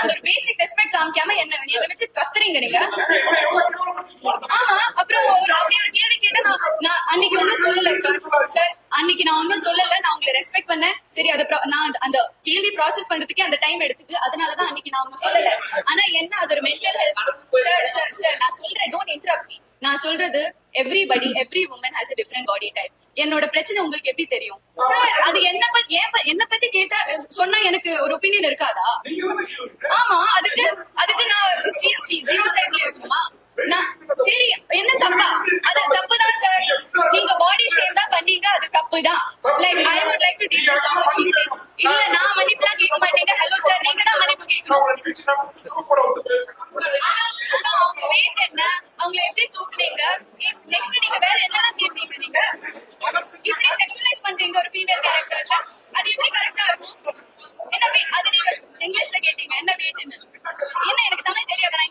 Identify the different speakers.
Speaker 1: அந்த ஒரு பேசிக் ரெஸ்பெக்ட் காமிக்காம என்ன வச்சு கத்துறீங்க நீங்க. ஆமா, அப்புறம் அப்படி ஒரு கேள்வி கேட்டா நான் அன்னைக்கு ஒன்னும் சொல்லல சார். அன்னைக்கு நான் ஒன்னும் சொல்லல, நான் உங்களை ரெஸ்பெக்ட் பண்ணேன். சரி, அது நான் அந்த கேள்வி ப்ராசஸ் பண்றதுக்கே அந்த டைம் எடுத்துக்கு, அதனாலதான் அன்னைக்கு நான் ஒன்னும் சொல்லல. ஆனா என்ன, அது ஒரு மென்டல் ஹெல்த். சார் நான் சொல்றேன், டோன்ட் இன்டரப்ட் மீ. நான் சொல்றது every woman has a different body type. என்னோட பிரச்சனை உங்களுக்கு எப்படி தெரியும் சார்? அது என்ன பத்தி கேட்டா சொன்னா எனக்கு ஒரு ஒப்பீனியன் இருக்காதா? ஆமா, அதுக்கு நான் ஜீரோ சைட்ல இருக்கணுமா? சரி, என்ன தப்பா? அது தப்புதான் சார். நீங்க பாடி ஷேம் தான் பண்ணீங்க, அது தப்புதான். Like I would like to take this opportunity. இல்ல, நான் மன்னிப்புலாம் கேட்க மாட்டீங்க. ஹலோ சார், நீங்க தான் மன்னிப்பு கேட்கணும். அவங்க வெயிட் என்ன, அவங்களை எப்படி தூக்குனீங்க, நெக்ஸ்ட் நீங்க வேற என்னெல்லாம் கேட்பீங்க? நீங்க இப்படி செக்ஷுவலைஸ் பண்றீங்க ஒரு ஃபீமேல் கேரக்டர்ல, அது எப்படி கரெக்டா இருக்கும்? என்ன வெயிட், அது நீங்க இங்கிலீஷ்ல கேட்டீங்க, என்ன வெயிட்னு. என்ன, எனக்கு தமிழ் தெரியாது, நான்